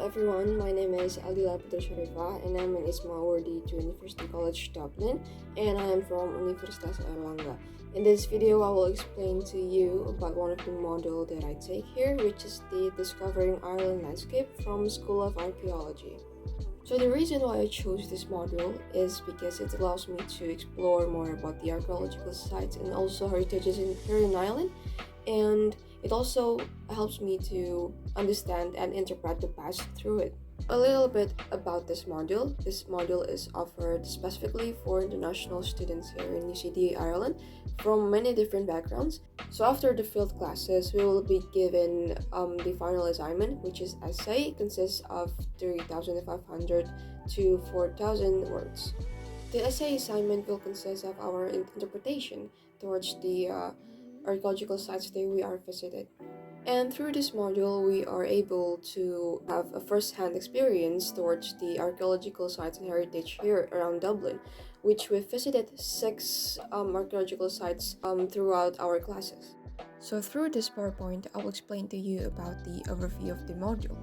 everyone, my name is Aldila Putri Sharifa and I'm an Isma awardee to University College Dublin and I am from Universitas Erlangga. In this video, I will explain to you about one of the modules that I take here, which is the Discovering Ireland Landscape from School of Archaeology. So the reason why I chose this module is because it allows me to explore more about the archaeological sites and also heritages here in Ireland, and it also helps me to understand and interpret the past through it. A little bit about this module. This module is offered specifically for international students here in UCD Ireland from many different backgrounds. So after the field classes, we will be given the final assignment, which is essay. It consists of 3,500 to 4,000 words. The essay assignment will consist of our interpretation towards the archaeological sites that we are visited. And through this module, we are able to have a first-hand experience towards the archaeological sites and heritage here around Dublin, which we've visited 6 archaeological sites throughout our classes. So through this PowerPoint, I will explain to you about the overview of the module.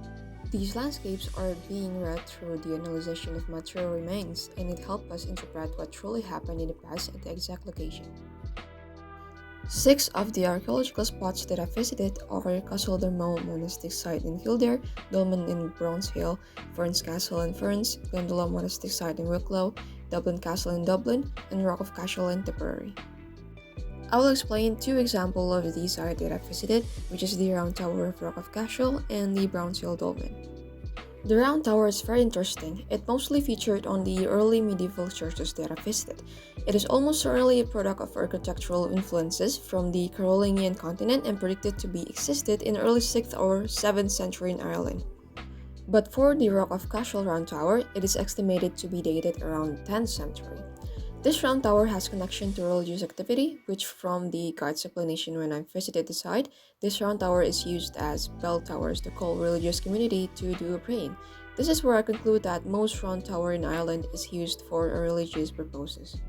These landscapes are being read through the analysis of material remains, and it helps us interpret what truly happened in the past at the exact location. 6 of the archaeological spots that I visited are Castle Dermo Monastic Site in Kildare, Dolmen in Brownshill, Ferns Castle in Ferns, Gondola Monastic Site in Wicklow, Dublin Castle in Dublin, and Rock of Cashel in Tipperary. I will explain 2 examples of these sites that I visited, which is the Round Tower of Rock of Cashel and the Brownshill Dolmen. The Round Tower is very interesting. It mostly featured on the early medieval churches that I visited. It is almost certainly a product of architectural influences from the Carolingian continent and predicted to be existed in early 6th or 7th century in Ireland. But for the Rock of Cashel Round Tower, it is estimated to be dated around 10th century. This round tower has connection to religious activity, which from the guide's explanation when I visited the site, this round tower is used as bell towers to call religious community to do a praying. This is where I conclude that most round tower in Ireland is used for religious purposes.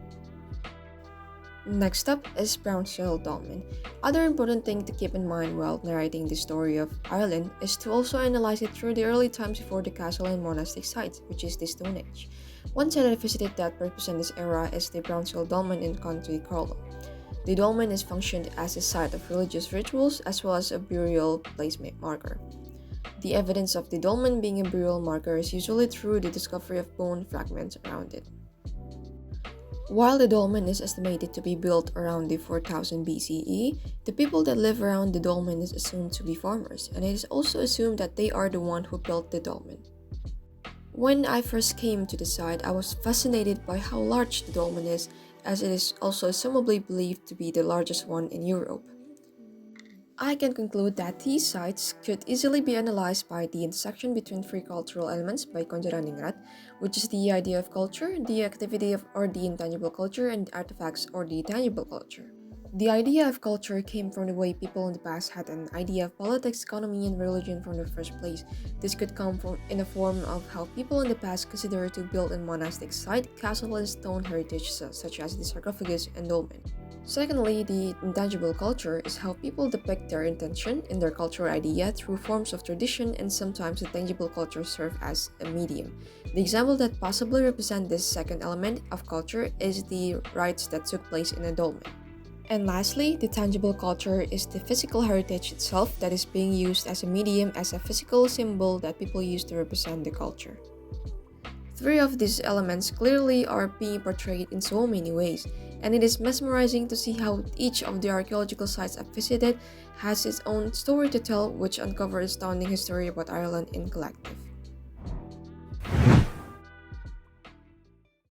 Next up is Brownshill Dolmen. Other important thing to keep in mind while narrating the story of Ireland is to also analyze it through the early times before the castle and monastic sites, which is the Stone Age. One site I visited that represents this era is the Brownshill Dolmen in County Carlow. The dolmen is functioned as a site of religious rituals as well as a burial place marker. The evidence of the dolmen being a burial marker is usually through the discovery of bone fragments around it. While the dolmen is estimated to be built around the 4000 BCE, the people that live around the dolmen is assumed to be farmers, and it is also assumed that they are the one who built the dolmen. When I first came to the site, I was fascinated by how large the dolmen is, as it is also assumably believed to be the largest one in Europe. I can conclude that these sites could easily be analyzed by the intersection between 3 cultural elements by Konjara Ningrat, which is the idea of culture, the activity of or the intangible culture, and the artifacts or the tangible culture. The idea of culture came from the way people in the past had an idea of politics, economy, and religion from the first place. This could come from in the form of how people in the past considered to build a monastic site, castle, and stone heritage such as the sarcophagus and dolmen. Secondly, the intangible culture is how people depict their intention in their cultural idea through forms of tradition, and sometimes the tangible culture serve as a medium. The example that possibly represent this second element of culture is the rites that took place in a dolmen. And lastly, the tangible culture is the physical heritage itself that is being used as a medium, as a physical symbol that people use to represent the culture. 3 of these elements clearly are being portrayed in so many ways, and it is mesmerizing to see how each of the archaeological sites I've visited has its own story to tell, which uncovers astounding history about Ireland in collective.